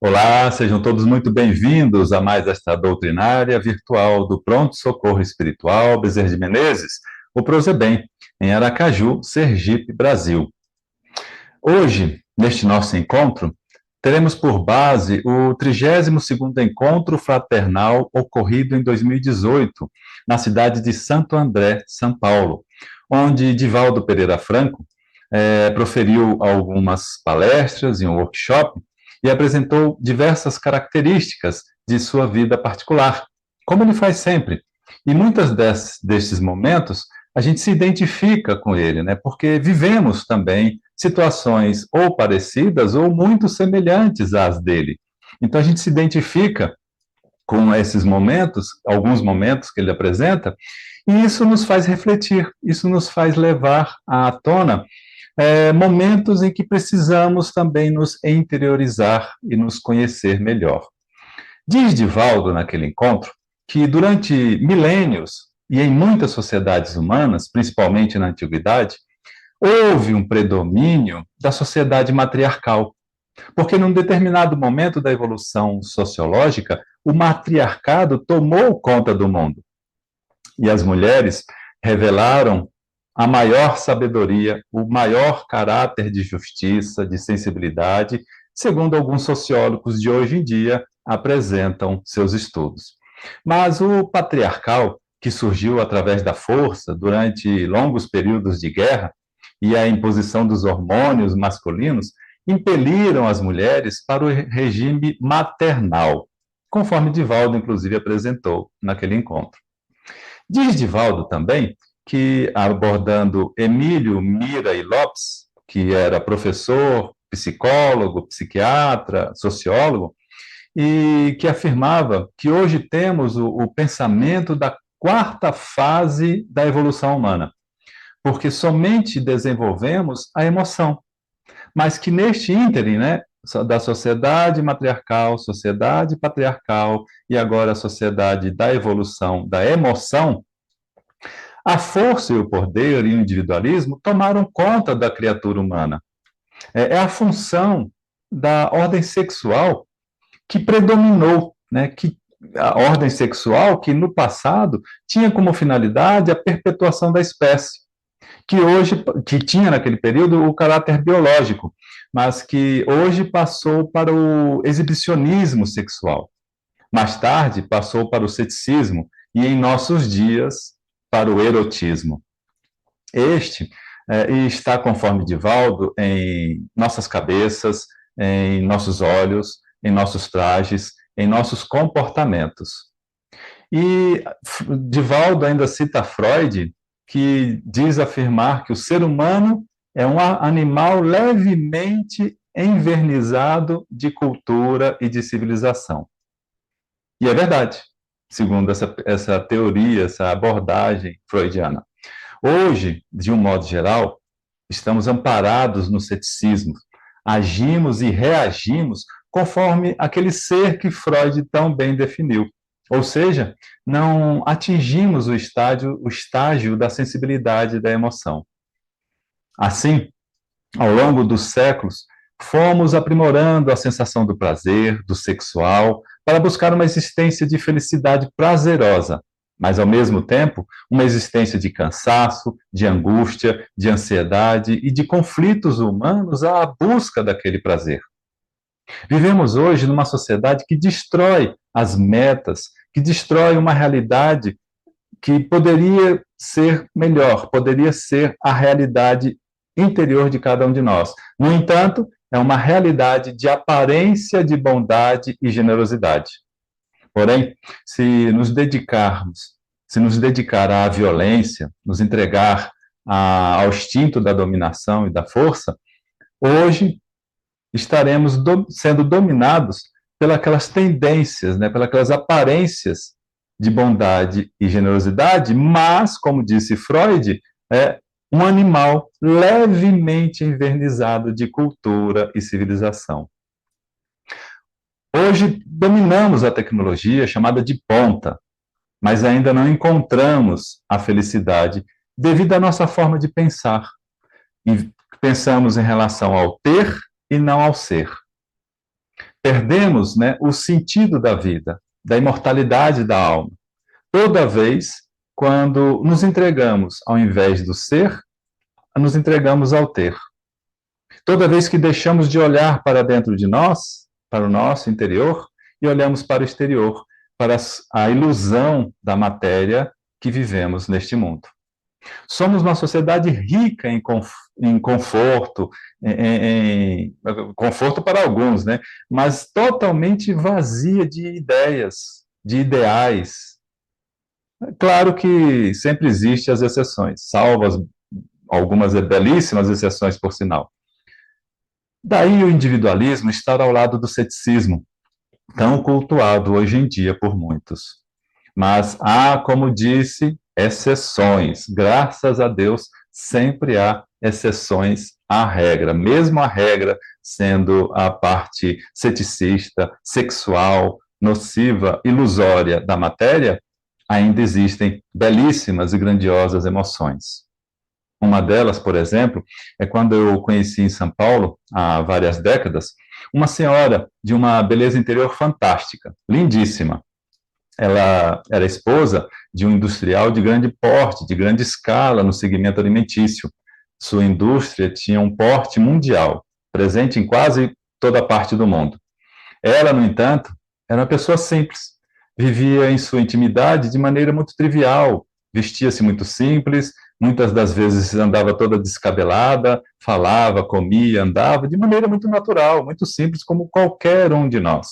Olá, sejam todos muito bem-vindos a mais esta doutrinária virtual do Pronto Socorro Espiritual Bezerra de Menezes, o Prozebem, em Aracaju, Sergipe, Brasil. Hoje, neste nosso encontro, teremos por base o 32º Encontro Fraternal ocorrido em 2018, na cidade de Santo André, São Paulo, onde Divaldo Pereira Franco proferiu algumas palestras e um workshop e apresentou diversas características de sua vida particular, como ele faz sempre. E muitas desses momentos a gente se identifica com ele, né? Porque vivemos também situações ou parecidas ou muito semelhantes às dele. Então a gente se identifica com esses momentos, alguns momentos que ele apresenta, e isso nos faz refletir, isso nos faz levar à tona momentos em que precisamos também nos interiorizar e nos conhecer melhor. Diz Divaldo, naquele encontro, que durante milênios, e em muitas sociedades humanas, principalmente na antiguidade, houve um predomínio da sociedade matriarcal, porque num determinado momento da evolução sociológica, o matriarcado tomou conta do mundo, e as mulheres revelaram a maior sabedoria, o maior caráter de justiça, de sensibilidade, segundo alguns sociólogos de hoje em dia apresentam seus estudos. Mas o patriarcal, que surgiu através da força durante longos períodos de guerra e a imposição dos hormônios masculinos, impeliram as mulheres para o regime maternal, conforme Divaldo, inclusive, apresentou naquele encontro. Diz Divaldo também que, abordando Emílio Mira e Lopes, que era professor, psicólogo, psiquiatra, sociólogo, e que afirmava que hoje temos o pensamento da quarta fase da evolução humana, porque somente desenvolvemos a emoção, mas que neste ínterim, né, da sociedade matriarcal, sociedade patriarcal e agora a sociedade da evolução da emoção, a força e o poder e o individualismo tomaram conta da criatura humana. É a função da ordem sexual que predominou, né? Que a ordem sexual que no passado tinha como finalidade a perpetuação da espécie, que tinha naquele período o caráter biológico, mas que hoje passou para o exibicionismo sexual. Mais tarde passou para o ceticismo e em nossos dias para o erotismo. Este está, conforme Divaldo, em nossas cabeças, em nossos olhos, em nossos trajes, em nossos comportamentos. E Divaldo ainda cita Freud, que diz afirmar que o ser humano é um animal levemente envernizado de cultura e de civilização. E é verdade, segundo essa teoria, essa abordagem freudiana. Hoje, de um modo geral, estamos amparados no ceticismo, agimos e reagimos conforme aquele ser que Freud tão bem definiu. Ou seja, não atingimos o estágio da sensibilidade da emoção. Assim, ao longo dos séculos, fomos aprimorando a sensação do prazer, do sexual, para buscar uma existência de felicidade prazerosa, mas, ao mesmo tempo, uma existência de cansaço, de angústia, de ansiedade e de conflitos humanos à busca daquele prazer. Vivemos hoje numa sociedade que destrói as metas, que destrói uma realidade que poderia ser melhor, poderia ser a realidade interior de cada um de nós. No entanto, é uma realidade de aparência de bondade e generosidade. Porém, se nos dedicar à violência, nos entregar ao instinto da dominação e da força, hoje estaremos sendo dominados pelas tendências, né, pelas aparências de bondade e generosidade, mas, como disse Freud, é um animal levemente envernizado de cultura e civilização. Hoje dominamos a tecnologia chamada de ponta, mas ainda não encontramos a felicidade devido à nossa forma de pensar. E pensamos em relação ao ter e não ao ser. Perdemos, né, o sentido da vida, da imortalidade da alma, toda vez quando nos entregamos, ao invés do ser, nos entregamos ao ter. Toda vez que deixamos de olhar para dentro de nós, para o nosso interior, e olhamos para o exterior, para a ilusão da matéria que vivemos neste mundo. Somos uma sociedade rica em conforto, conforto para alguns, né? Mas totalmente vazia de ideias, de ideais. Claro que sempre existem as exceções, salvo algumas belíssimas exceções, por sinal. Daí o individualismo estar ao lado do ceticismo, tão cultuado hoje em dia por muitos. Mas há, como disse, exceções. Graças a Deus, sempre há exceções à regra, mesmo a regra sendo a parte ceticista, sexual, nociva, ilusória da matéria, ainda existem belíssimas e grandiosas emoções. Uma delas, por exemplo, é quando eu conheci em São Paulo, há várias décadas, uma senhora de uma beleza interior fantástica, lindíssima. Ela era esposa de um industrial de grande porte, de grande escala no segmento alimentício. Sua indústria tinha um porte mundial, presente em quase toda a parte do mundo. Ela, no entanto, era uma pessoa simples, vivia em sua intimidade de maneira muito trivial, vestia-se muito simples, muitas das vezes andava toda descabelada, falava, comia, andava de maneira muito natural, muito simples, como qualquer um de nós.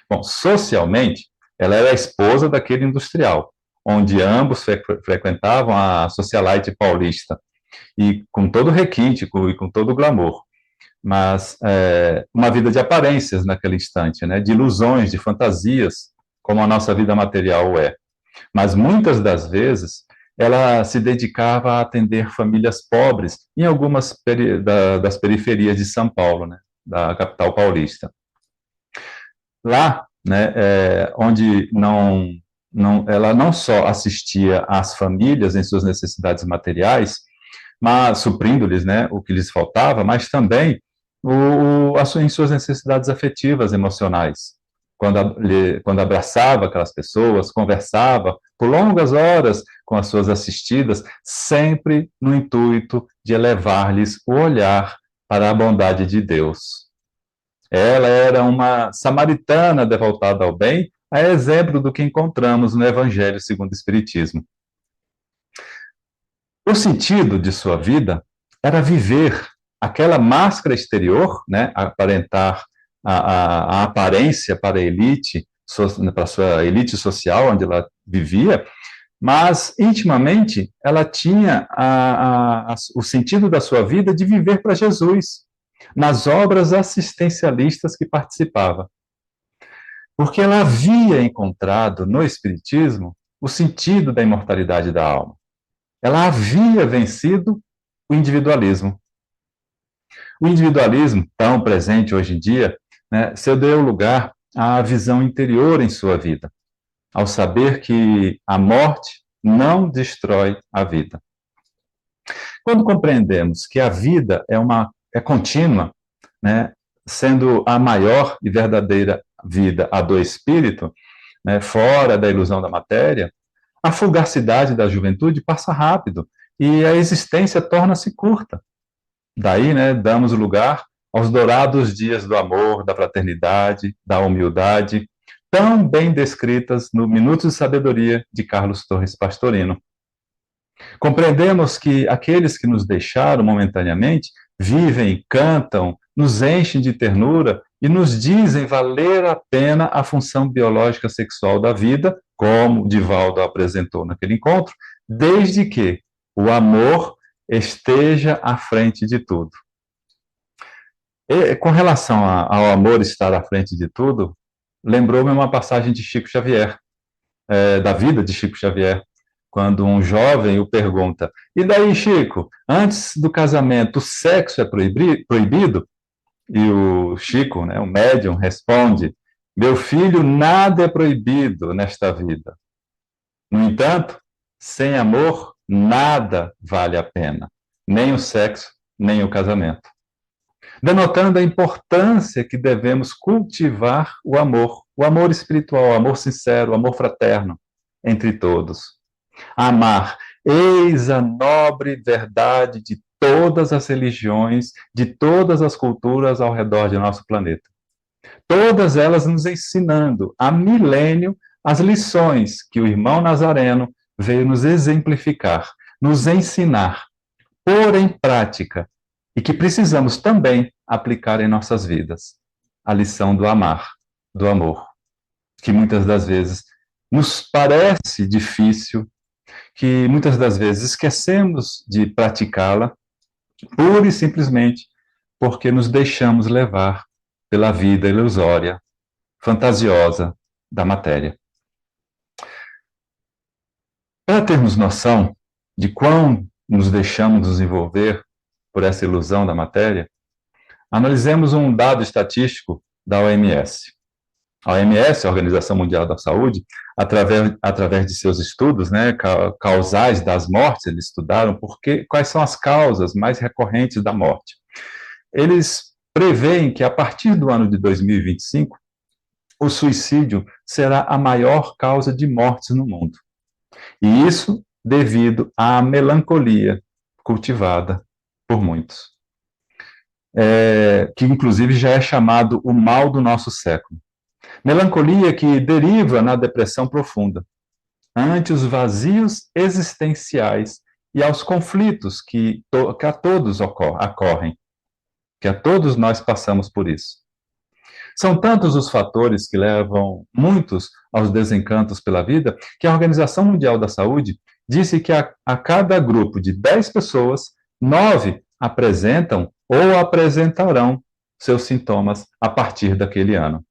Bom, socialmente, ela era a esposa daquele industrial, onde ambos frequentavam a socialite paulista, e com todo requinte e com todo o glamour. Mas uma vida de aparências naquele instante, né, de ilusões, de fantasias, como a nossa vida material é. Mas muitas das vezes ela se dedicava a atender famílias pobres em algumas das periferias de São Paulo, né, da capital paulista. Lá, né, onde ela não só assistia às famílias em suas necessidades materiais, mas suprindo-lhes, né, o que lhes faltava, mas também em suas necessidades afetivas, emocionais. Quando abraçava aquelas pessoas, conversava por longas horas com as suas assistidas, sempre no intuito de elevar-lhes o olhar para a bondade de Deus. Ela era uma samaritana devotada ao bem, a exemplo do que encontramos no Evangelho segundo o Espiritismo. O sentido de sua vida era viver aquela máscara exterior, né, aparentar a aparência para a elite, para a sua elite social onde ela vivia, mas intimamente ela tinha o sentido da sua vida de viver para Jesus, nas obras assistencialistas que participava. Porque ela havia encontrado no Espiritismo o sentido da imortalidade da alma. Ela havia vencido o individualismo. O individualismo, tão presente hoje em dia, né, cedeu lugar à visão interior em sua vida, ao saber que a morte não destrói a vida. Quando compreendemos que a vida é contínua, né, sendo a maior e verdadeira vida a do espírito, né, fora da ilusão da matéria, a fugacidade da juventude passa rápido e a existência torna-se curta. Daí, né, damos lugar aos dourados dias do amor, da fraternidade, da humildade, tão bem descritas no Minutos de Sabedoria de Carlos Torres Pastorino. Compreendemos que aqueles que nos deixaram momentaneamente vivem, cantam, nos enchem de ternura e nos dizem valer a pena a função biológica sexual da vida, como Divaldo apresentou naquele encontro, desde que o amor esteja à frente de tudo. E, com relação ao amor estar à frente de tudo, lembrou-me uma passagem de Chico Xavier, da vida de Chico Xavier, quando um jovem o pergunta: e daí, Chico, antes do casamento, o sexo é proibido? E o Chico, né, o médium, responde: meu filho, nada é proibido nesta vida. No entanto, sem amor, nada vale a pena, nem o sexo, nem o casamento. denotando a importância que devemos cultivar o amor espiritual, o amor sincero, o amor fraterno entre todos. Amar, eis a nobre verdade de todas as religiões, de todas as culturas ao redor de nosso planeta. Todas elas nos ensinando há milênio as lições que o irmão Nazareno veio nos exemplificar, nos ensinar, pôr em prática e que precisamos também aplicar em nossas vidas. A lição do amar, do amor, que muitas das vezes nos parece difícil, que muitas das vezes esquecemos de praticá-la, pura e simplesmente porque nos deixamos levar pela vida ilusória, fantasiosa da matéria. Para termos noção de quão nos deixamos nos envolver por essa ilusão da matéria, analisemos um dado estatístico da OMS. A OMS, a Organização Mundial da Saúde, através de seus estudos, né, causais das mortes, eles estudaram quais são as causas mais recorrentes da morte. Eles preveem que a partir do ano de 2025, o suicídio será a maior causa de mortes no mundo. E isso devido à melancolia cultivada por muitos. Que inclusive já é chamado o mal do nosso século. Melancolia que deriva na depressão profunda, ante os vazios existenciais e aos conflitos que a todos ocorrem, que a todos nós passamos por isso. São tantos os fatores que levam muitos aos desencantos pela vida, que a Organização Mundial da Saúde disse que a cada grupo de 10 pessoas, 9 apresentam ou apresentarão seus sintomas a partir daquele ano.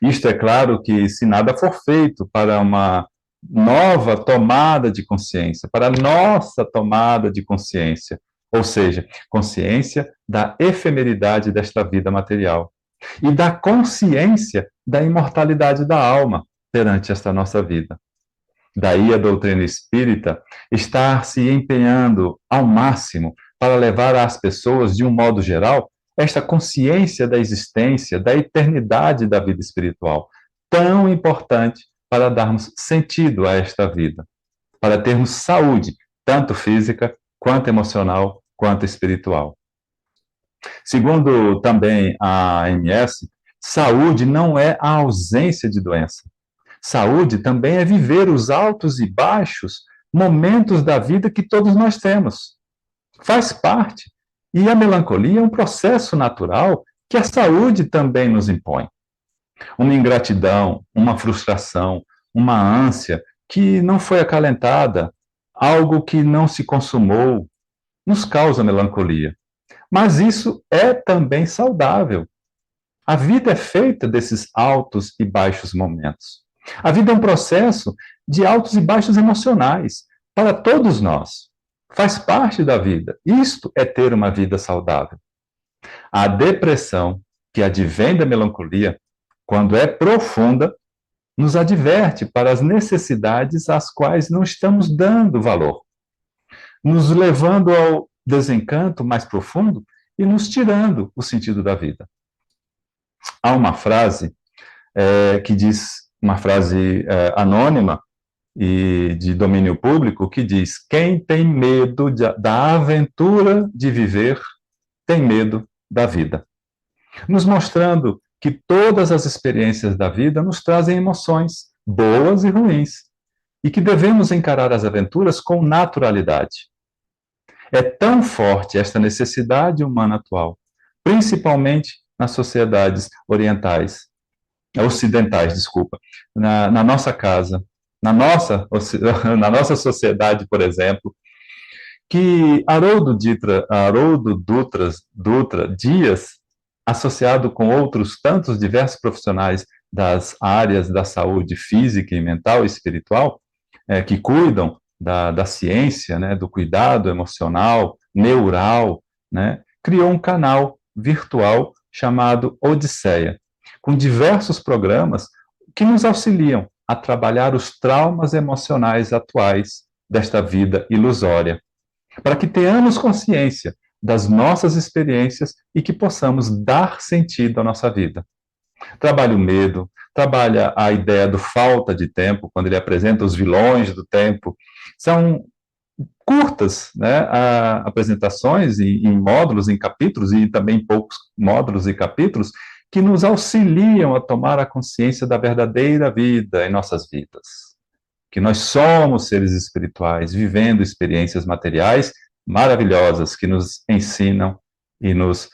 Isto é claro que, se nada for feito para uma nova tomada de consciência, para a nossa tomada de consciência, ou seja, consciência da efemeridade desta vida material e da consciência da imortalidade da alma perante esta nossa vida. Daí a doutrina espírita estar se empenhando ao máximo para levar às pessoas, de um modo geral, esta consciência da existência, da eternidade da vida espiritual, tão importante para darmos sentido a esta vida, para termos saúde, tanto física, quanto emocional, quanto espiritual. Segundo também a OMS, saúde não é a ausência de doença. Saúde também é viver os altos e baixos momentos da vida que todos nós temos. Faz parte. E a melancolia é um processo natural que a saúde também nos impõe. Uma ingratidão, uma frustração, uma ânsia que não foi acalentada, algo que não se consumou, nos causa melancolia. Mas isso é também saudável. A vida é feita desses altos e baixos momentos. A vida é um processo de altos e baixos emocionais para todos nós. Faz parte da vida. Isto é ter uma vida saudável. A depressão, que advém da melancolia, quando é profunda, nos adverte para as necessidades às quais não estamos dando valor, nos levando ao desencanto mais profundo e nos tirando o sentido da vida. Há uma frase que diz, uma frase anônima e de domínio público, que diz: quem tem medo da aventura de viver, tem medo da vida. Nos mostrando que todas as experiências da vida nos trazem emoções, boas e ruins, e que devemos encarar as aventuras com naturalidade. É tão forte esta necessidade humana atual, principalmente nas sociedades ocidentais, na nossa casa, na nossa sociedade, por exemplo, que Haroldo Dutra Dias, associado com outros tantos diversos profissionais das áreas da saúde física e mental e espiritual, que cuidam da ciência, né, do cuidado emocional, neural, né, criou um canal virtual chamado Odisseia, com diversos programas que nos auxiliam a trabalhar os traumas emocionais atuais desta vida ilusória, para que tenhamos consciência das nossas experiências e que possamos dar sentido à nossa vida. Trabalha o medo, trabalha a ideia do falta de tempo, quando ele apresenta os vilões do tempo. São curtas, né, apresentações em módulos, em capítulos, e também poucos módulos e capítulos, que nos auxiliam a tomar a consciência da verdadeira vida em nossas vidas. Que nós somos seres espirituais, vivendo experiências materiais maravilhosas, que nos ensinam e nos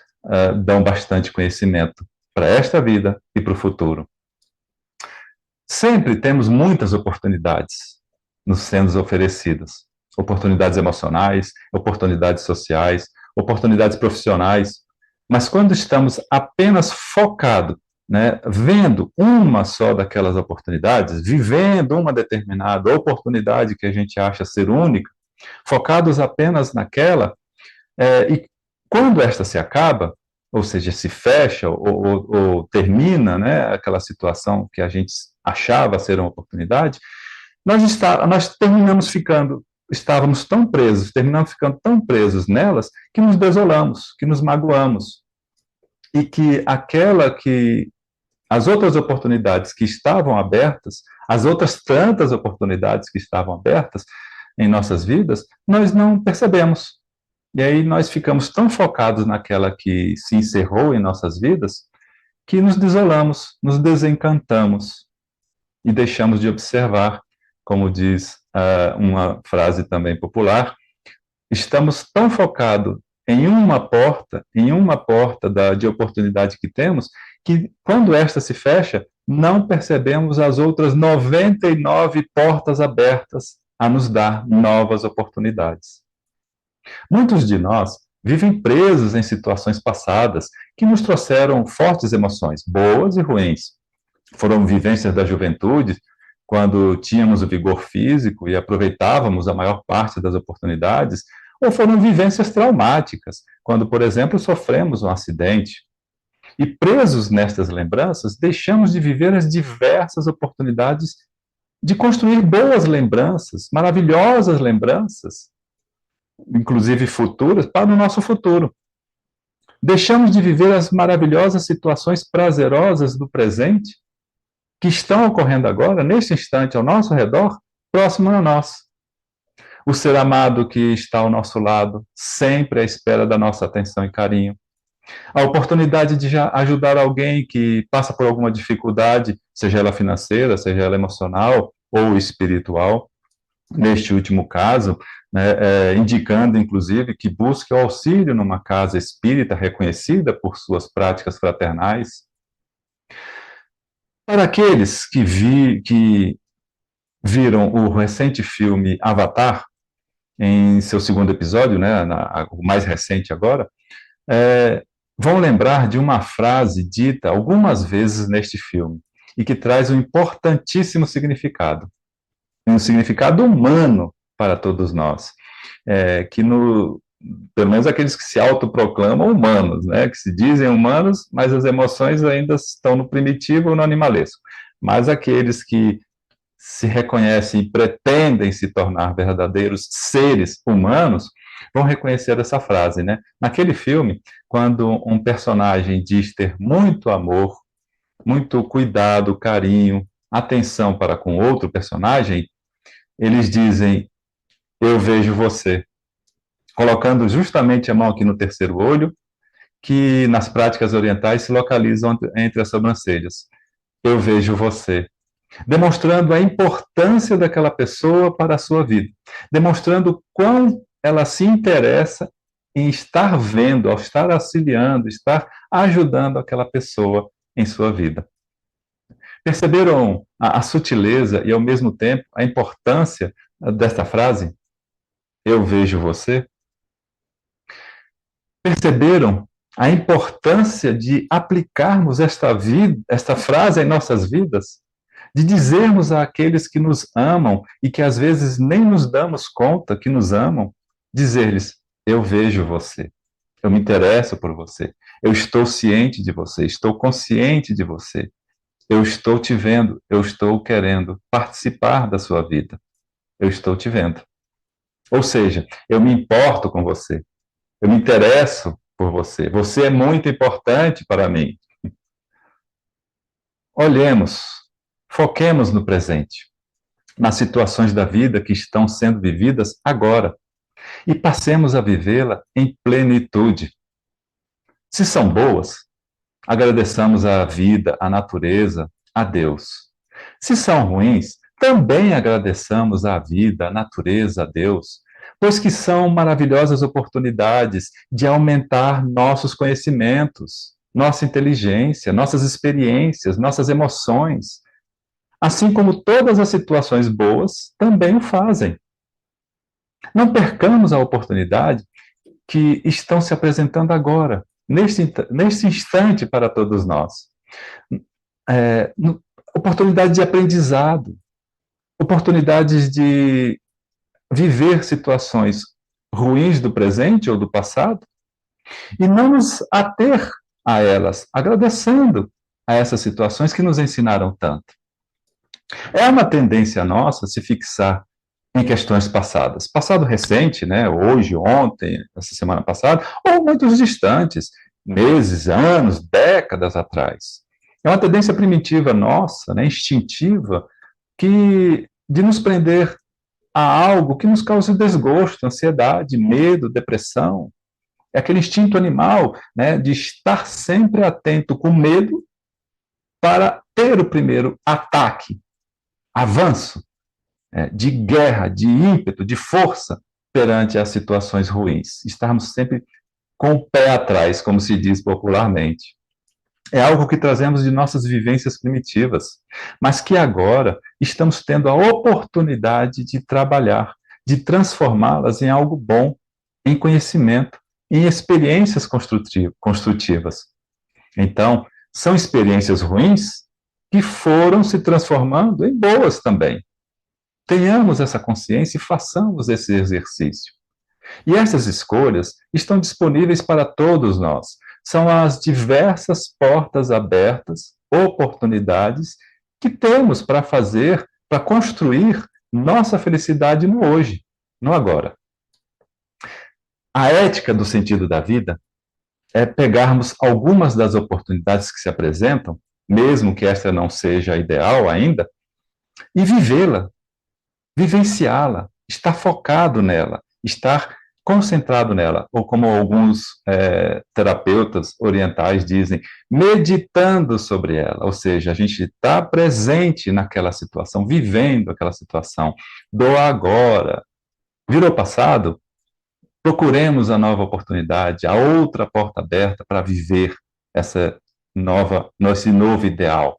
dão bastante conhecimento para esta vida e para o futuro. Sempre temos muitas oportunidades nos sendo oferecidas. Oportunidades emocionais, oportunidades sociais, oportunidades profissionais. Mas quando estamos apenas focados, né, vendo uma só daquelas oportunidades, vivendo uma determinada oportunidade que a gente acha ser única, focados apenas naquela, e quando esta se acaba, ou seja, se fecha ou termina, né, aquela situação que a gente achava ser uma oportunidade, nós terminamos ficando, estávamos tão presos, terminamos ficando tão presos nelas, que nos desolamos, que nos magoamos, e que as outras oportunidades que estavam abertas, as outras tantas oportunidades que estavam abertas em nossas vidas, nós não percebemos. E aí nós ficamos tão focados naquela que se encerrou em nossas vidas, que nos desolamos, nos desencantamos e deixamos de observar, como diz uma frase também popular, estamos tão focados em uma porta de oportunidade que temos, que quando esta se fecha, não percebemos as outras 99 portas abertas a nos dar novas oportunidades. Muitos de nós vivem presos em situações passadas que nos trouxeram fortes emoções, boas e ruins. Foram vivências da juventude, quando tínhamos o vigor físico e aproveitávamos a maior parte das oportunidades, ou foram vivências traumáticas, quando, por exemplo, sofremos um acidente. E presos nestas lembranças, deixamos de viver as diversas oportunidades de construir boas lembranças, maravilhosas lembranças, inclusive futuras, para o nosso futuro. Deixamos de viver as maravilhosas situações prazerosas do presente, que estão ocorrendo agora, neste instante, ao nosso redor, próximo a nós. O ser amado que está ao nosso lado, sempre à espera da nossa atenção e carinho. A oportunidade de ajudar alguém que passa por alguma dificuldade, seja ela financeira, seja ela emocional ou espiritual. Neste último caso, né, indicando, inclusive, que busque o auxílio numa casa espírita reconhecida por suas práticas fraternais. Para aqueles que viram o recente filme Avatar, em seu segundo episódio, né, o mais recente agora, vão lembrar de uma frase dita algumas vezes neste filme, e que traz um importantíssimo significado, um significado humano para todos nós, pelo menos aqueles que se autoproclamam humanos, né, que se dizem humanos, mas as emoções ainda estão no primitivo ou no animalesco, mas aqueles que se reconhecem e pretendem se tornar verdadeiros seres humanos, vão reconhecer essa frase, né? Naquele filme, quando um personagem diz ter muito amor, muito cuidado, carinho, atenção para com outro personagem, eles dizem, eu vejo você, colocando justamente a mão aqui no terceiro olho, que nas práticas orientais se localizam entre as sobrancelhas. Eu vejo você. Demonstrando a importância daquela pessoa para a sua vida, demonstrando quão ela se interessa em estar vendo, ao estar auxiliando, estar ajudando aquela pessoa em sua vida. Perceberam a sutileza e, ao mesmo tempo, a importância desta frase? Eu vejo você? Perceberam a importância de aplicarmos esta frase em nossas vidas? De dizermos àqueles que nos amam e que às vezes nem nos damos conta que nos amam, dizer-lhes, eu vejo você, eu me interesso por você, eu estou ciente de você, estou consciente de você, eu estou te vendo, eu estou querendo participar da sua vida, eu estou te vendo. Ou seja, eu me importo com você, Eu me interesso por você. Você é muito importante para mim. Olhemos, foquemos no presente, nas situações da vida que estão sendo vividas agora e passemos a vivê-la em plenitude. Se são boas, agradeçamos a vida, a natureza, a Deus. Se são ruins, também agradeçamos à vida, à natureza, a Deus, pois que são maravilhosas oportunidades de aumentar nossos conhecimentos, nossa inteligência, nossas experiências, nossas emoções, assim como todas as situações boas também o fazem. Não percamos a oportunidade que estão se apresentando agora, neste instante para todos nós. É, oportunidade de aprendizado, oportunidades de viver situações ruins do presente ou do passado e não nos ater a elas, agradecendo a essas situações que nos ensinaram tanto. É uma tendência nossa se fixar em questões passadas. Passado recente, né? Hoje, ontem, essa semana passada, ou muitos distantes, meses, anos, décadas atrás. É uma tendência primitiva nossa, né? Instintiva, de nos prender a algo que nos cause desgosto, ansiedade, medo, depressão. É aquele instinto animal, né? De estar sempre atento com medo para ter o primeiro ataque, avanço, de guerra, de ímpeto, de força perante as situações ruins. Estarmos sempre com o pé atrás, como se diz popularmente. É algo que trazemos de nossas vivências primitivas, mas que agora estamos tendo a oportunidade de trabalhar, de transformá-las em algo bom, em conhecimento, em experiências construtivas. Então, são experiências ruins que foram se transformando em boas também. Tenhamos essa consciência e façamos esse exercício. E essas escolhas estão disponíveis para todos nós. São as diversas portas abertas, oportunidades que temos para fazer, para construir nossa felicidade no hoje, no agora. A ética do sentido da vida é pegarmos algumas das oportunidades que se apresentam, mesmo que esta não seja a ideal ainda, e vivê-la, vivenciá-la, estar focado nela, estar concentrado nela, ou como alguns terapeutas orientais dizem, meditando sobre ela, ou seja, a gente está presente naquela situação, vivendo aquela situação, do agora. Virou passado? Procuremos a nova oportunidade, a outra porta aberta para viver esse novo ideal.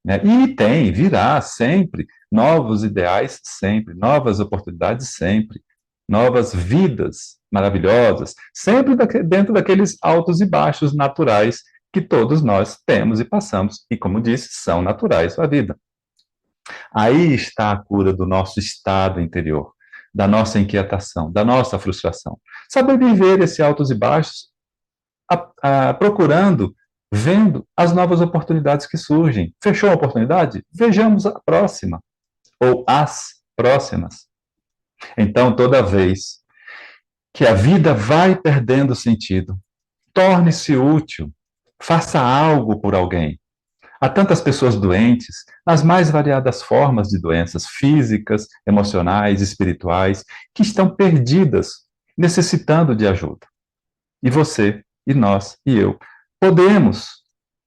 Né? E virá sempre novos ideais, sempre, novas oportunidades, sempre, novas vidas maravilhosas, sempre dentro daqueles altos e baixos naturais que todos nós temos e passamos, e como disse, são naturais da vida. Aí está a cura do nosso estado interior, da nossa inquietação, da nossa frustração. Saber viver esses altos e baixos, procurando, vendo as novas oportunidades que surgem. Fechou a oportunidade? Vejamos a próxima, ou as próximas. Então, toda vez que a vida vai perdendo sentido, torne-se útil, faça algo por alguém. Há tantas pessoas doentes, nas mais variadas formas de doenças físicas, emocionais, espirituais, que estão perdidas, necessitando de ajuda. E você, e nós, e eu, podemos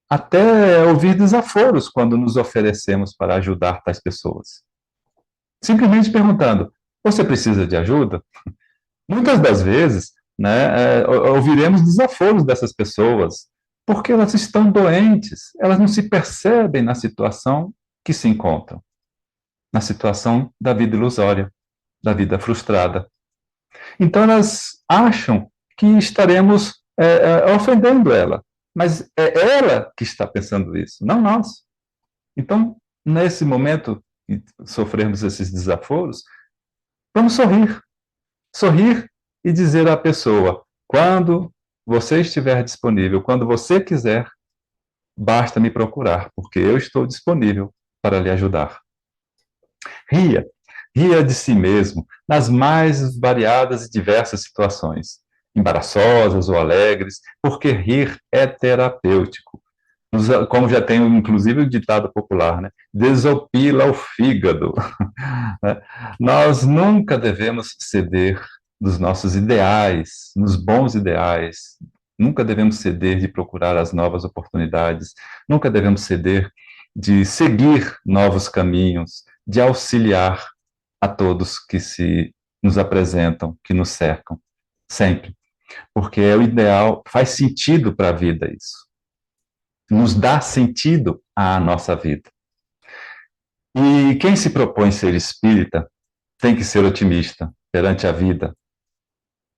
até ouvir desaforos quando nos oferecemos para ajudar tais pessoas. Simplesmente perguntando: você precisa de ajuda? Muitas das vezes, né, ouviremos desaforos dessas pessoas, porque elas estão doentes, elas não se percebem na situação que se encontram, na situação da vida ilusória, da vida frustrada. Então elas acham que estaremos ofendendo ela, mas é ela que está pensando isso, não nós. Então, nesse momento que sofremos esses desaforos, vamos sorrir. Sorrir e dizer à pessoa: quando você estiver disponível, quando você quiser, basta me procurar, porque eu estou disponível para lhe ajudar. Ria, ria de si mesmo, nas mais variadas e diversas situações. embaraçosas ou alegres, porque rir é terapêutico. Como já tem, inclusive, o ditado popular, né? Desopila o fígado. Né? Nós nunca devemos ceder dos nossos ideais, nos bons ideais. Nunca devemos ceder de procurar as novas oportunidades. Nunca devemos ceder de seguir novos caminhos, de auxiliar a todos que se nos apresentam, que nos cercam. Sempre. Porque é o ideal, faz sentido para a vida isso. Nos dá sentido à nossa vida. E quem se propõe ser espírita tem que ser otimista perante a vida.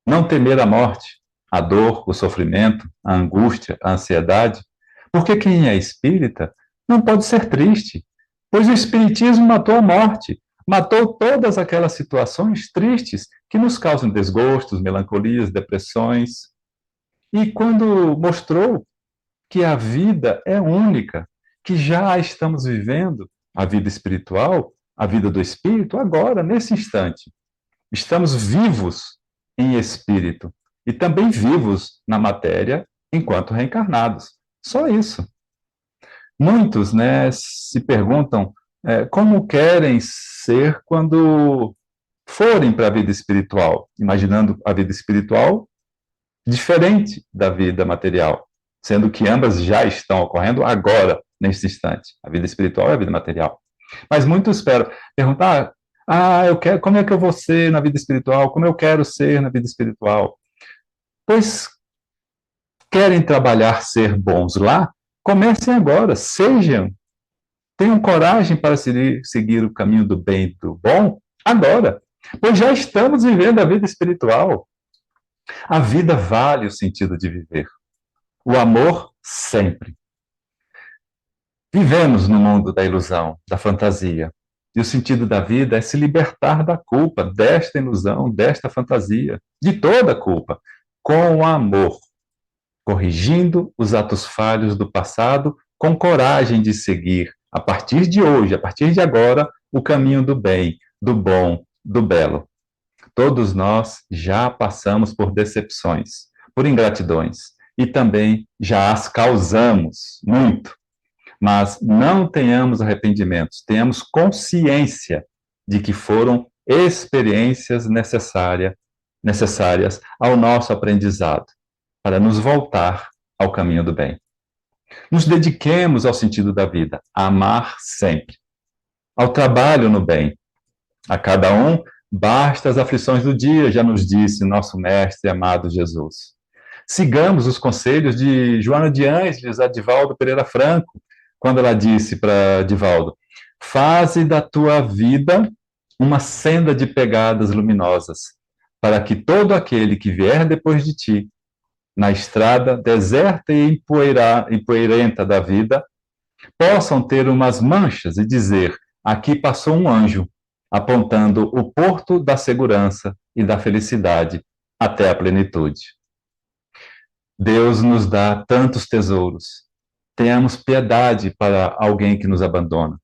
Não temer a morte, a dor, o sofrimento, a angústia, a ansiedade. Porque quem é espírita não pode ser triste, pois o espiritismo matou a morte, matou todas aquelas situações tristes que nos causam desgostos, melancolias, depressões. E quando mostrou que a vida é única, que já estamos vivendo a vida espiritual, a vida do espírito, agora, nesse instante. Estamos vivos em espírito e também vivos na matéria enquanto reencarnados. Só isso. Muitos, né, se perguntam como querem ser quando forem para a vida espiritual, imaginando a vida espiritual diferente da vida material, sendo que ambas já estão ocorrendo agora, neste instante. A vida espiritual e a vida material. Mas muitos esperam perguntar: eu quero, como é que eu vou ser na vida espiritual? Como eu quero ser na vida espiritual? Pois querem trabalhar, ser bons lá? Comecem agora, sejam, tenham coragem para seguir o caminho do bem e do bom agora, pois já estamos vivendo a vida espiritual. A vida vale o sentido de viver. O amor, sempre. Vivemos no mundo da ilusão, da fantasia. E o sentido da vida é se libertar da culpa, desta ilusão, desta fantasia, de toda a culpa, com amor, corrigindo os atos falhos do passado, com coragem de seguir, a partir de hoje, a partir de agora, o caminho do bem, do bom, do belo. Todos nós já passamos por decepções, por ingratidões, e também já as causamos muito. Mas não tenhamos arrependimentos, tenhamos consciência de que foram experiências necessárias ao nosso aprendizado, para nos voltar ao caminho do bem. Nos dediquemos ao sentido da vida, a amar sempre, ao trabalho no bem. A cada um basta as aflições do dia, já nos disse nosso mestre amado Jesus. Sigamos os conselhos de Joana de Ângeles, a Divaldo Pereira Franco, quando ela disse para Divaldo: faze da tua vida uma senda de pegadas luminosas, para que todo aquele que vier depois de ti, na estrada deserta e empoeirenta da vida, possam ter umas manchas e dizer: aqui passou um anjo, apontando o porto da segurança e da felicidade até a plenitude. Deus nos dá tantos tesouros. Tenhamos piedade para alguém que nos abandona.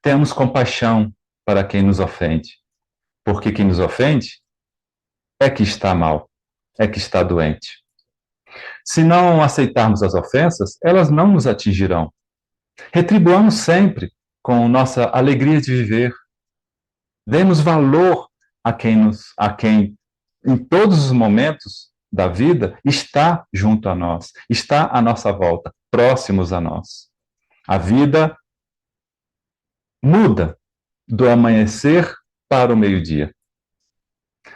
Tenhamos compaixão para quem nos ofende. Porque quem nos ofende é que está mal, é que está doente. Se não aceitarmos as ofensas, elas não nos atingirão. Retribuamos sempre com nossa alegria de viver. Demos valor a quem em todos os momentos da vida está junto a nós, está à nossa volta, próximos a nós. A vida muda do amanhecer para o meio-dia.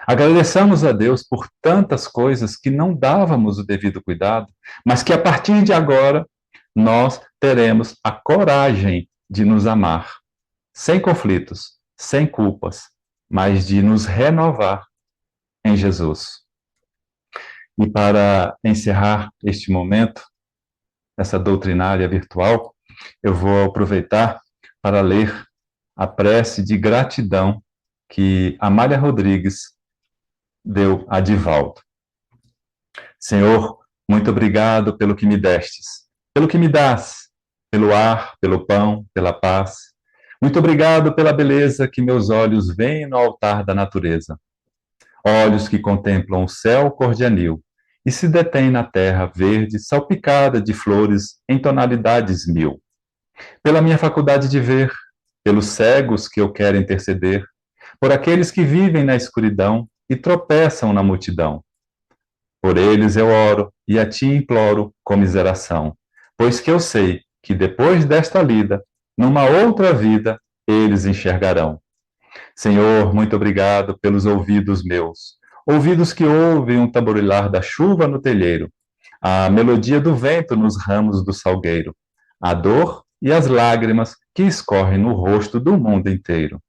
Agradeçamos a Deus por tantas coisas que não dávamos o devido cuidado, mas que a partir de agora nós teremos a coragem de nos amar, sem conflitos, sem culpas, mas de nos renovar em Jesus. E para encerrar este momento, essa doutrinária virtual, eu vou aproveitar para ler a prece de gratidão que Amália Rodrigues deu a Divaldo. Senhor, muito obrigado pelo que me destes, pelo que me dás, pelo ar, pelo pão, pela paz. Muito obrigado pela beleza que meus olhos veem no altar da natureza. olhos que contemplam o céu cor de anil e se detêm na terra verde salpicada de flores em tonalidades mil. Pela minha faculdade de ver, pelos cegos que eu quero interceder, por aqueles que vivem na escuridão e tropeçam na multidão. Por eles eu oro e a ti imploro comiseração, pois que eu sei que depois desta lida, numa outra vida, eles enxergarão. Senhor, muito obrigado pelos ouvidos meus, ouvidos que ouvem um tamborilar da chuva no telheiro, a melodia do vento nos ramos do salgueiro, a dor e as lágrimas que escorrem no rosto do mundo inteiro.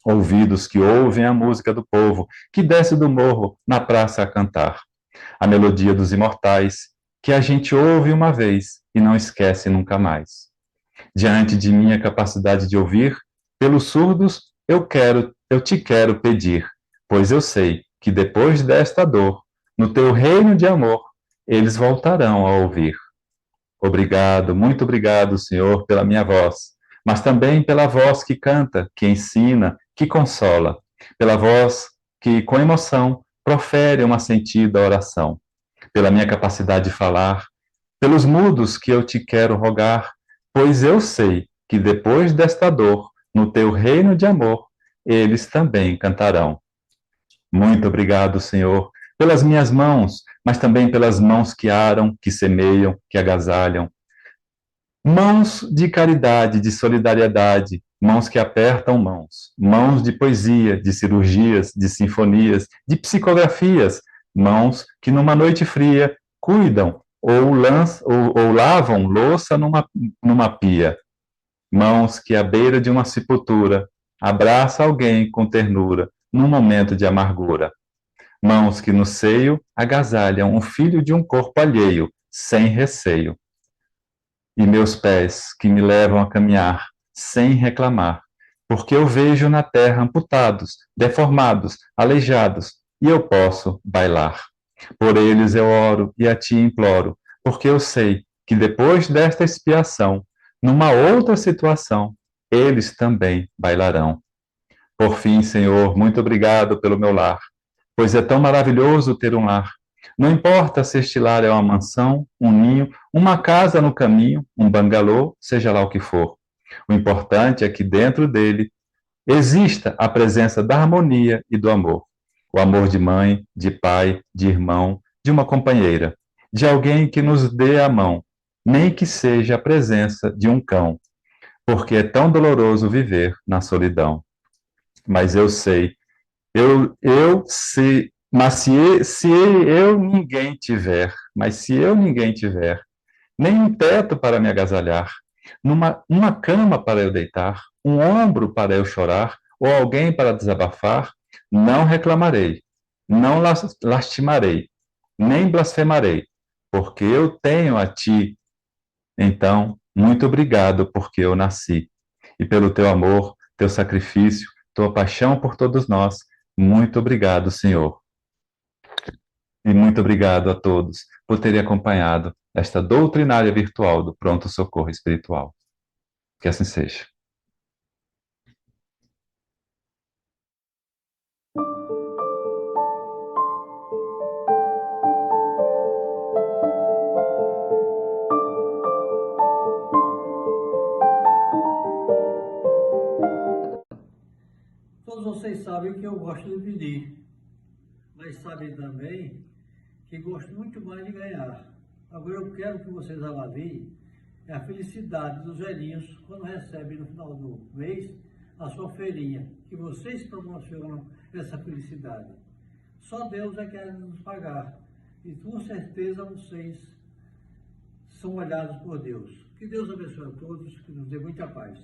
Ouvidos que ouvem a música do povo que desce do morro na praça a cantar, a melodia dos imortais que a gente ouve uma vez e não esquece nunca mais. Diante de minha capacidade de ouvir, pelos surdos eu te quero pedir, pois eu sei que depois desta dor, no teu reino de amor, eles voltarão a ouvir. Obrigado, muito obrigado, Senhor, pela minha voz, mas também pela voz que canta, que ensina, que consola, pela voz que, com emoção, profere uma sentida oração, pela minha capacidade de falar, pelos mudos que eu te quero rogar, pois eu sei que depois desta dor, no teu reino de amor, eles também cantarão. Muito obrigado, Senhor, pelas minhas mãos, mas também pelas mãos que aram, que semeiam, que agasalham. Mãos de caridade, de solidariedade, mãos que apertam mãos, mãos de poesia, de cirurgias, de sinfonias, de psicografias, mãos que numa noite fria cuidam ou lavam louça numa pia, mãos que à beira de uma sepultura abraça alguém com ternura num momento de amargura, mãos que no seio agasalham um filho de um corpo alheio, sem receio, e meus pés que me levam a caminhar sem reclamar, porque eu vejo na terra amputados, deformados, aleijados, e eu posso bailar. Por eles eu oro e a ti imploro, porque eu sei que depois desta expiação, numa outra situação, eles também bailarão. Por fim, Senhor, muito obrigado pelo meu lar, pois é tão maravilhoso ter um lar. Não importa se este lar é uma mansão, um ninho, uma casa no caminho, um bangalô, seja lá o que for. O importante é que dentro dele exista a presença da harmonia e do amor. O amor de mãe, de pai, de irmão, de uma companheira, de alguém que nos dê a mão, nem que seja a presença de um cão, porque é tão doloroso viver na solidão. Mas eu sei mas se eu ninguém tiver, mas se eu ninguém tiver, nem um teto para me agasalhar, uma cama para eu deitar, um ombro para eu chorar, ou alguém para desabafar, não reclamarei, não lastimarei, nem blasfemarei, porque eu tenho a ti. Então, muito obrigado porque eu nasci, e pelo teu amor, teu sacrifício, tua paixão por todos nós. Muito obrigado, Senhor. E muito obrigado a todos por terem acompanhado esta doutrinária virtual do Pronto Socorro Espiritual. Que assim seja. Todos vocês sabem que eu gosto de pedir, mas sabem também que gosto muito mais de ganhar. Agora eu quero que vocês avaliem a felicidade dos velhinhos quando recebem no final do mês a sua feirinha, que vocês promocionam essa felicidade. Só Deus é que quer nos pagar. E com certeza vocês são olhados por Deus. Que Deus abençoe a todos, que nos dê muita paz.